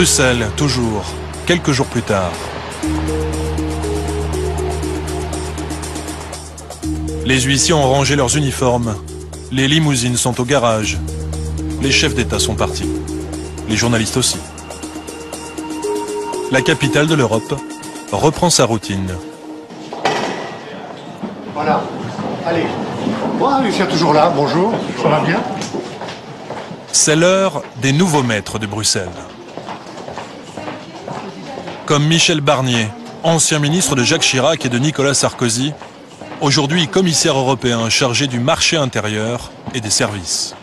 Bruxelles, toujours, quelques jours plus tard. Les huissiers ont rangé leurs uniformes. Les limousines sont au garage. Les chefs d'État sont partis. Les journalistes aussi. La capitale de l'Europe reprend sa routine. Voilà. Allez. Voilà, Lucien toujours là. Bonjour. Ça va bien? C'est l'heure des nouveaux maîtres de Bruxelles. Comme Michel Barnier, ancien ministre de Jacques Chirac et de Nicolas Sarkozy, aujourd'hui commissaire européen chargé du marché intérieur et des services.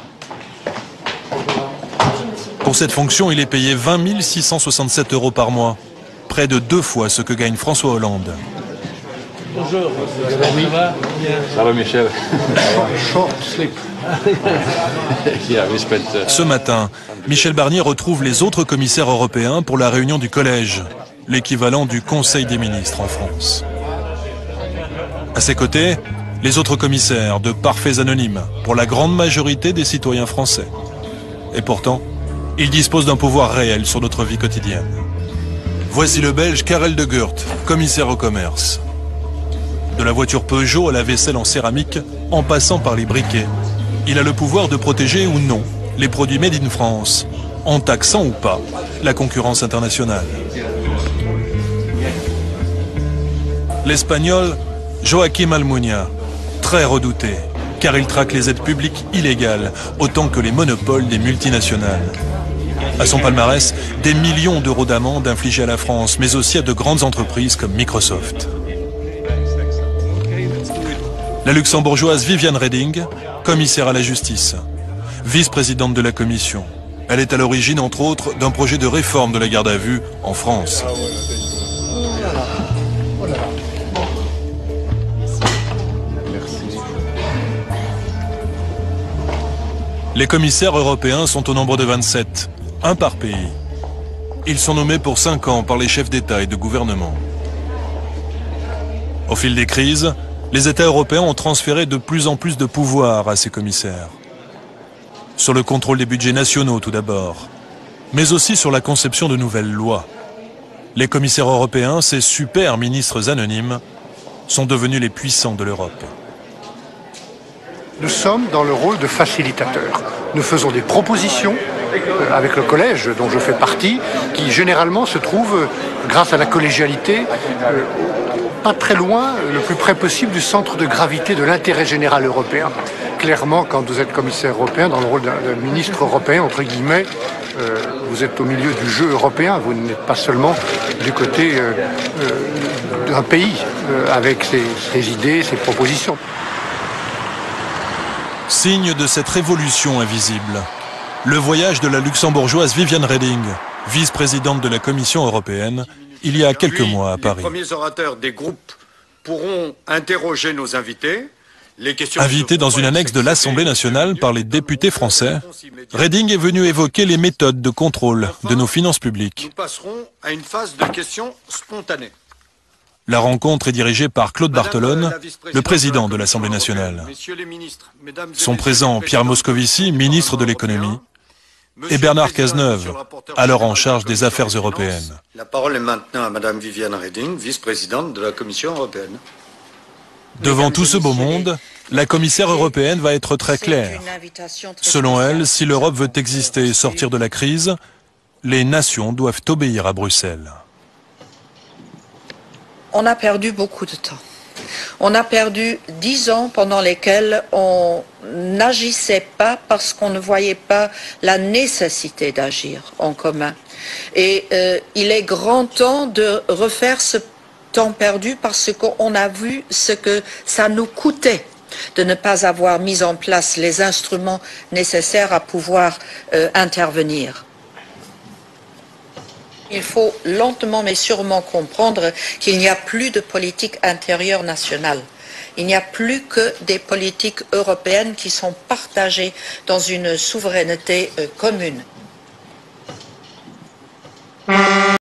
Pour cette fonction, il est payé 20 667 € par mois, près de 2 fois ce que gagne François Hollande. Bonjour, ça va Michel? Short sleep. Ce matin, Michel Barnier retrouve les autres commissaires européens pour la réunion du collège, l'équivalent du Conseil des ministres en France. À ses côtés, les autres commissaires, de parfaits anonymes, pour la grande majorité des citoyens français. Et pourtant, ils disposent d'un pouvoir réel sur notre vie quotidienne. Voici le Belge Karel de Gucht, commissaire au commerce. De la voiture Peugeot à la vaisselle en céramique, en passant par les briquets, il a le pouvoir de protéger ou non les produits made in France, en taxant ou pas la concurrence internationale. L'Espagnol Joaquim Almunia, très redouté, car il traque les aides publiques illégales, autant que les monopoles des multinationales. À son palmarès, des millions d'euros d'amende infligés à la France, mais aussi à de grandes entreprises comme Microsoft. La luxembourgeoise Viviane Reding, commissaire à la justice, vice-présidente de la Commission. Elle est à l'origine, entre autres, d'un projet de réforme de la garde à vue en France. Les commissaires européens sont au nombre de 27, un par pays. Ils sont nommés pour 5 ans par les chefs d'État et de gouvernement. Au fil des crises, les États européens ont transféré de plus en plus de pouvoir à ces commissaires. Sur le contrôle des budgets nationaux tout d'abord, mais aussi sur la conception de nouvelles lois. Les commissaires européens, ces super ministres anonymes, sont devenus les puissants de l'Europe. Nous sommes dans le rôle de facilitateur. Nous faisons des propositions avec le collège dont je fais partie, qui généralement se trouve, grâce à la collégialité, pas très loin, le plus près possible du centre de gravité de l'intérêt général européen. Clairement, quand vous êtes commissaire européen, dans le rôle d'un ministre européen, entre guillemets, vous êtes au milieu du jeu européen. Vous n'êtes pas seulement du côté d'un pays, avec ses idées, ses propositions. Signe de cette révolution invisible, le voyage de la luxembourgeoise Viviane Reding, vice-présidente de la Commission européenne, il y a quelques mois à Paris. Les premiers orateurs des groupes pourront interroger nos invités. Invitée dans une annexe de l'Assemblée nationale par les députés français, Reding est venue évoquer les méthodes de contrôle de nos finances publiques. Nous passerons à une phase de questions spontanées. La rencontre est dirigée par Claude Barthelone, le président de l'Assemblée nationale. Sont présents Pierre Moscovici, ministre de l'économie, et Bernard Cazeneuve, alors en charge des affaires européennes. La parole est maintenant à Madame Viviane Reding, vice-présidente de la Commission européenne. Devant tout ce beau monde, la commissaire européenne va être très claire. Selon elle, si l'Europe veut exister et sortir de la crise, les nations doivent obéir à Bruxelles. On a perdu beaucoup de temps. On a perdu 10 ans pendant lesquels on n'agissait pas parce qu'on ne voyait pas la nécessité d'agir en commun. Et il est grand temps de refaire ce temps perdu parce qu'on a vu ce que ça nous coûtait de ne pas avoir mis en place les instruments nécessaires à pouvoir intervenir. Il faut lentement mais sûrement comprendre qu'il n'y a plus de politique intérieure nationale. Il n'y a plus que des politiques européennes qui sont partagées dans une souveraineté commune.